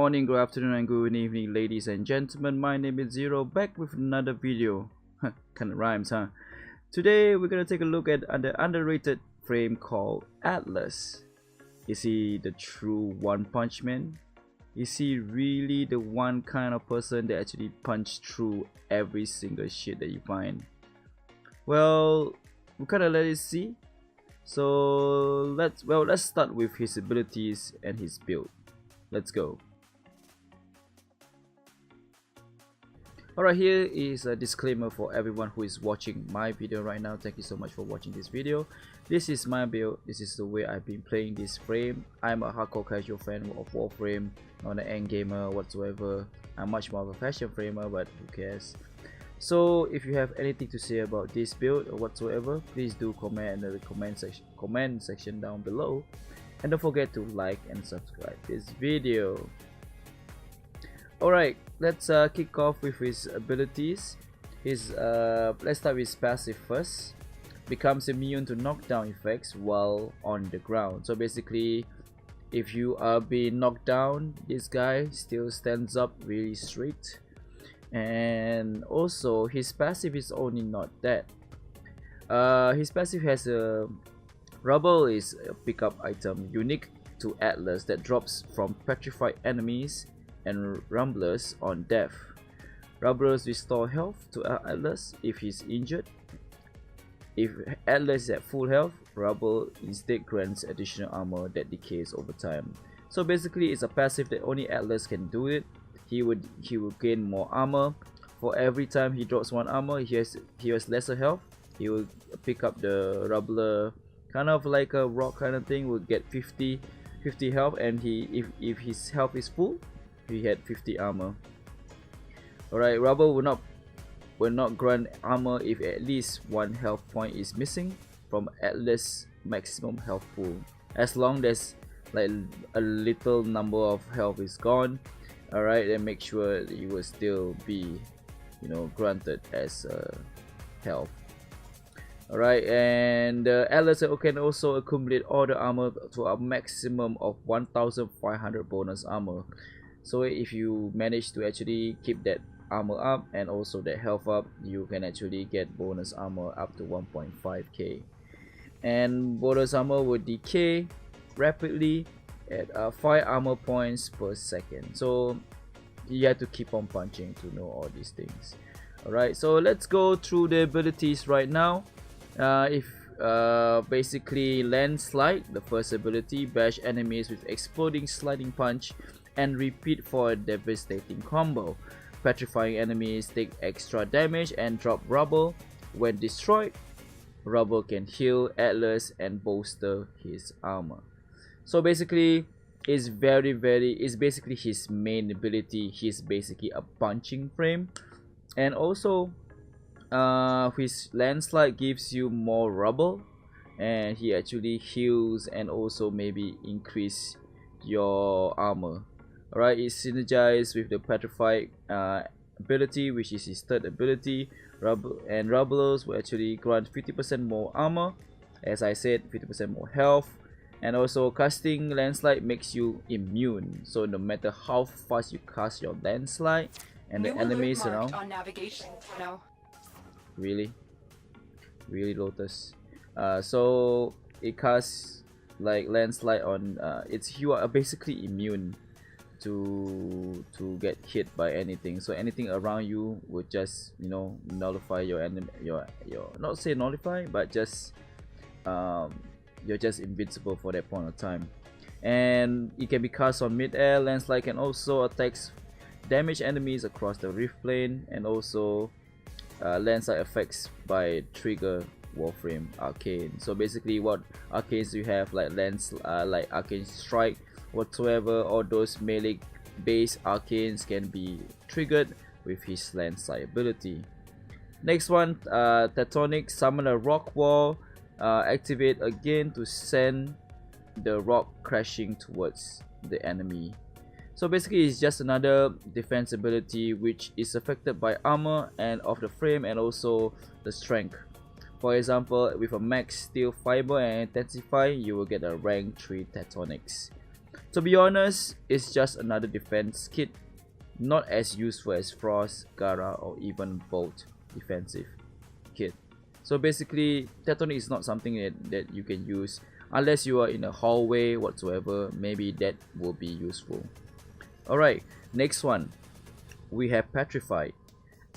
morning, good afternoon, and good evening, ladies and gentlemen. My name is Zero, back with another video. Kinda rhymes, huh? Today, we're gonna take a look at an underrated frame called Atlas. Is he the true One Punch Man? Is he really the one kind of person that actually punch through every single shit that you find? Well, we kinda let it see. So let's start with his abilities and his build. Let's go. Alright, here is a disclaimer for everyone who is watching my video right now. Thank you so much for watching this video. This is my build. This is the way I've been playing this frame. I'm a hardcore casual fan of Warframe, not an end gamer whatsoever. I'm much more of a fashion framer, but who cares? So if you have anything to say about this build or whatsoever, please do comment in the comment section down below, and don't forget to like and subscribe this video. Alright, let's kick off with his abilities. Let's start with his passive first. Becomes immune to knockdown effects while on the ground. So basically, if you are being knocked down, this guy still stands up really straight. And also his passive is only not that. His passive has a rubble is a pickup item unique to Atlas that drops from petrified enemies and rumblers on death. Rumblers restore health to Atlas if he's injured. If Atlas is at full health, rubble instead grants additional armor that decays over time. So basically, it's a passive that only Atlas can do it. He will gain more armor. For every time he drops one armor, he has lesser health. He will pick up the rubbler, kind of like a rock kind of thing, will get 50 health, and if his health is full, he had 50 armor. Alright, rubble will not grant armor if at least one health point is missing from Atlas maximum health pool. As long as like a little number of health is gone, alright, then make sure that you will still be, granted as health. Alright, and Atlas can also accumulate all the armor to a maximum of 1500 bonus armor. So if you manage to actually keep that armor up and also that health up, you can actually get bonus armor up to 1.5k. And bonus armor will decay rapidly at 5 armor points per second. So you have to keep on punching to know all these things. Alright, so let's go through the abilities right now. Basically landslide, the first ability, bash enemies with exploding sliding punch and repeat for a devastating combo. Petrifying enemies take extra damage and drop rubble. When destroyed, rubble can heal Atlas and bolster his armor. So basically, it's basically his main ability. He's basically a punching frame, and also his landslide gives you more rubble, and he actually heals and also maybe increase your armor. Alright, it's synergized with the petrified ability, which is his third ability. Rubblers will actually grant 50% more armor, as I said, 50% more health. And also casting landslide makes you immune, so no matter how fast you cast your landslide and the enemies around on navigation now. Really Lotus, so it casts like landslide on you are basically immune to get hit by anything. So anything around you would just nullify your enemy, your not say nullify, but just you're just invincible for that point of time. And it can be cast on mid-air. Landslide can also attacks damage enemies across the rift plane, and also landslide effects by trigger Warframe arcane. So basically, what arcanes you have, like like arcane strike whatsoever, or those melee based arcanes can be triggered with his landslide ability. Next one, Tectonic, summon a rock wall. Activate again to send the rock crashing towards the enemy. So basically, it's just another defense ability which is affected by armor and of the frame, and also the strength. For example, with a max steel fiber and intensify, you will get a rank 3 Tectonics. To be honest, it's just another defense kit, not as useful as Frost, Gara, or even Bolt defensive kit. So basically, Tectonic is not something that you can use unless you are in a hallway whatsoever. Maybe that will be useful. Alright, next one. We have Petrify.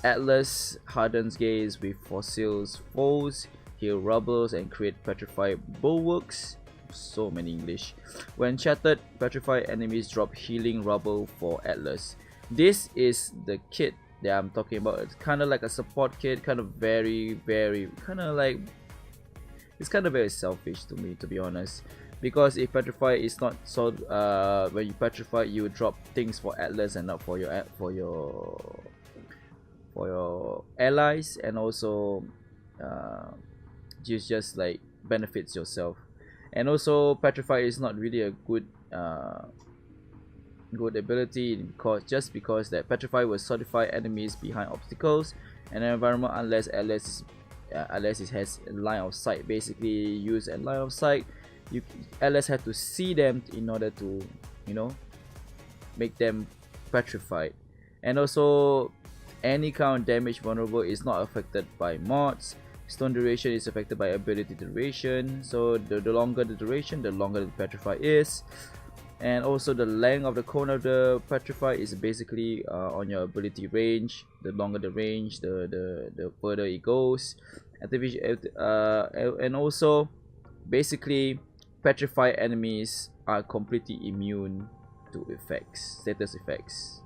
Atlas hardens gaze with fossils foes, heal rubbles, and create petrified bulwarks. So many English. When shattered, petrified enemies drop healing rubble for Atlas. This is the kit that I'm talking about. It's kind of like a support kit, kind of very it's kind of very selfish to me, to be honest, because if petrify is not so when you petrify, you drop things for Atlas and not for your allies, and also just like benefits yourself. And also petrify is not really a good ability, because that petrify will certify enemies behind obstacles and environment unless Atlas has a line of sight. Basically, use a line of sight, Atlas have to see them in order to, you know, make them petrified. And also, any kind of damage vulnerable is not affected by mods. Stone duration is affected by ability duration, so the longer the duration, the longer the petrify is. And also the length of the cone of the petrify is basically on your ability range. The longer the range, the further it goes. And also basically petrify enemies are completely immune to status effects,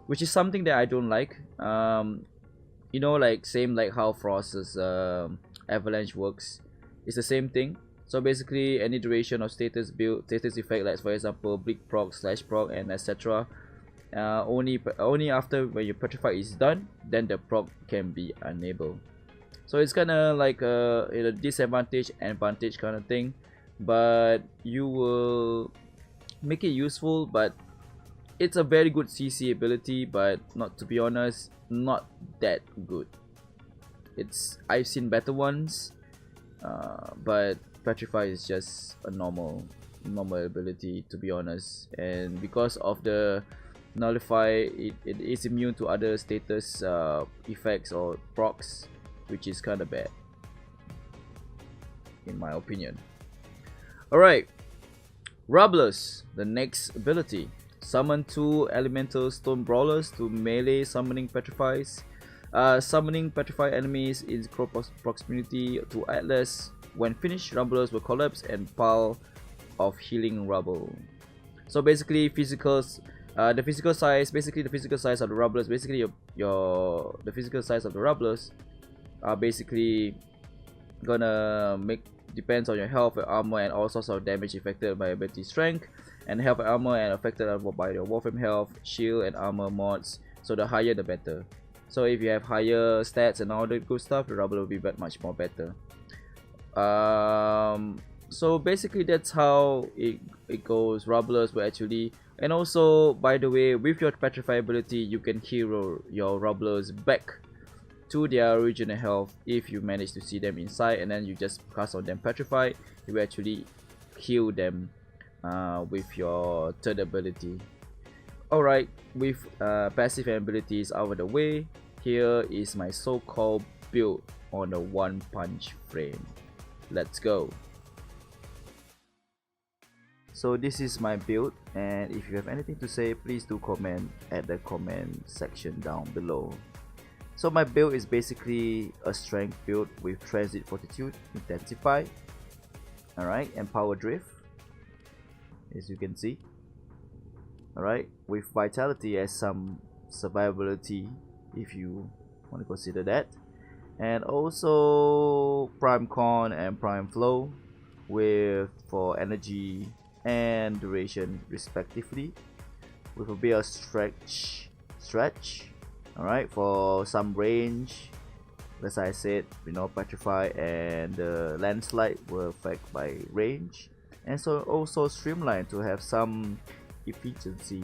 which is something that I don't like. You know, like same like how Frost's avalanche works, it's the same thing. So basically, any duration of status effect, like for example bleak proc, slash proc, and etc. Only after when your petrify is done, then the proc can be enabled. So it's kind of like a disadvantage advantage kind of thing, but you will make it useful. But it's a very good CC ability, but not, to be honest, not that good. I've seen better ones, but petrify is just a normal ability, to be honest. And because of the nullify, it is immune to other status effects or procs, which is kind of bad in my opinion. Alright, Rubblers, the next ability. Summon 2 elemental stone brawlers to melee summoning petrifies. Summoning petrified enemies in close proximity to Atlas. When finished, rumblers will collapse and pile of healing rubble. So basically, the physical size of the rumblers, basically the physical size of the rumblers are basically gonna depends on your health and armor and all sorts of damage affected by ability strength, and health and armor and affected by your warframe health, shield and armor mods. So the higher the better. So if you have higher stats and all the good stuff, the rubble will be much more better. So basically that's how it goes. Rubblers will actually, and also by the way, with your petrify ability, you can heal your rubblers back to their original health if you manage to see them inside, and then you just cast on them petrify. You will actually heal them with your third ability. Alright, with passive abilities out of the way, here is my so-called build on a one punch frame. Let's go. So this is my build, and if you have anything to say, please do comment at the comment section down below. So my build is basically a strength build with transit fortitude, intensify, alright, and power drift, as you can see. Alright, with vitality as some survivability if you want to consider that, and also prime con and prime flow for energy and duration respectively, with a bit of stretch, alright, for some range. As I said, you know, petrify and landslide will affect by range, and so also streamline to have some efficiency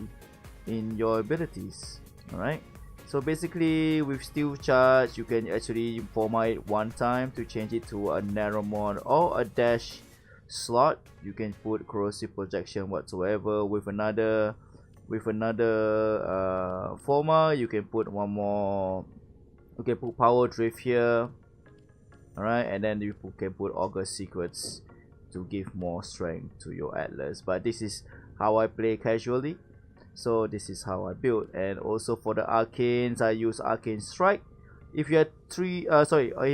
in your abilities. Alright, so basically with steel charge, you can actually format it one time to change it to a narrow mod or a dash slot you can put corrosive projection whatsoever. With another former you can put one more, you can put power drift here. Alright, and then you can put August Secrets to give more strength to your Atlas. But this is how I play casually, so this is how I build. And also for the arcanes, I use Arcane Strike. If you have you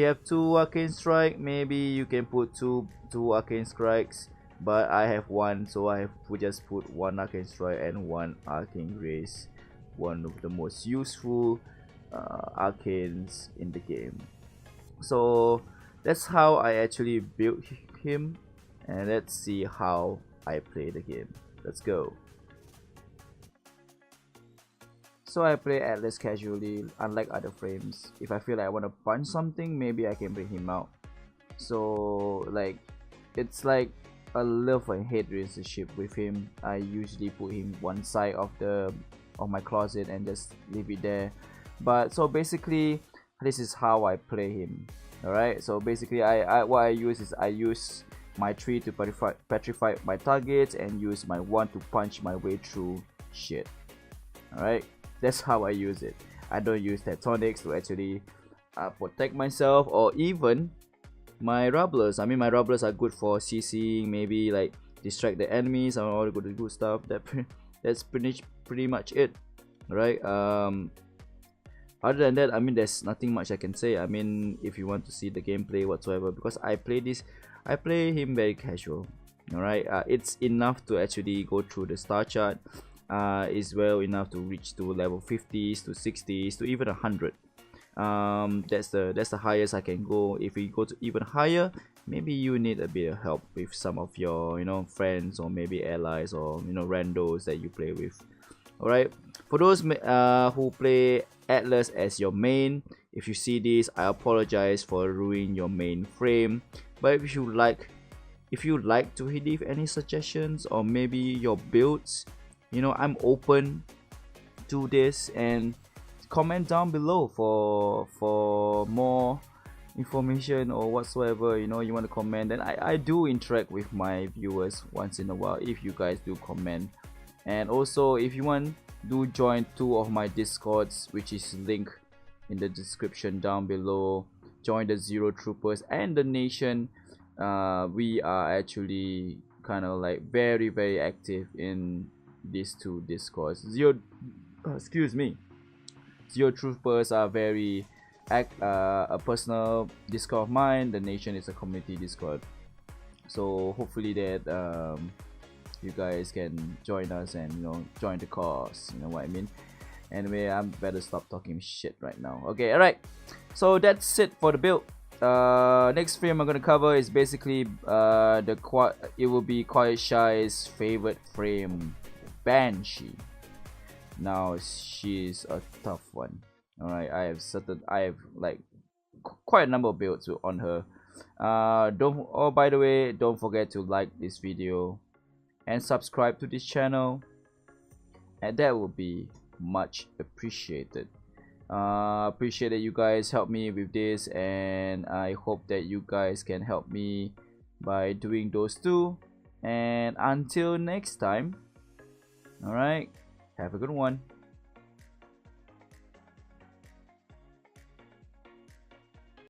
have 2 Arcane Strike, maybe you can put two Arcane Strikes, but I have 1, so I have to just put 1 Arcane Strike and 1 Arcane Grace, one of the most useful arcanes in the game. So that's how I actually built him, and let's see how I play the game. Let's go. So I play Atlas casually, unlike other frames. If I feel like I want to punch something, maybe I can bring him out. So like, it's like a love and hate relationship with him. I usually put him one side of my closet and just leave it there. But so basically, this is how I play him. Alright, so basically what I use is I use my 3 to petrify my targets and use my 1 to punch my way through shit. Alright, that's how I use it. I don't use tectonics to actually protect myself, or even my rubblers. I mean, my rubblers are good for CCing, maybe like distract the enemies and all the good stuff. That's pretty much it. Alright, other than that, I mean, there's nothing much I can say. I mean, if you want to see the gameplay whatsoever, because I play him very casual. Alright, it's enough to actually go through the star chart. Is well enough to reach to level 50s to 60s to even 100. That's the highest I can go. If we go to even higher, maybe you need a bit of help with some of your friends, or maybe allies, or randos that you play with. Alright, for those who play Atlas as your main, if you see this, I apologize for ruining your main frame. But if you like to leave any suggestions, or maybe your builds, I'm open to this, and comment down below for more information or whatsoever you want to comment. And I do interact with my viewers once in a while if you guys do comment. And also, if you want, do join 2 of my discords, which is linked in the description down below. Join the Zero Troopers and the Nation. We are actually kind of like very active in these 2 discords. Zero Troopers are very a personal discord of mine. The Nation is a community discord, so hopefully that you guys can join us and join the cause, you know what I mean. Anyway, I'm better stop talking shit right now. Okay, alright, so that's it for the build. Next frame I'm gonna cover is basically it will be Quiet Shy's favorite frame, Banshee. Now she's a tough one. Alright, I have like quite a number of builds on her. By the way, don't forget to like this video and subscribe to this channel, and that will be much appreciated. Appreciate that you guys help me with this, and I hope that you guys can help me by doing those too. And until next time, alright, have a good one.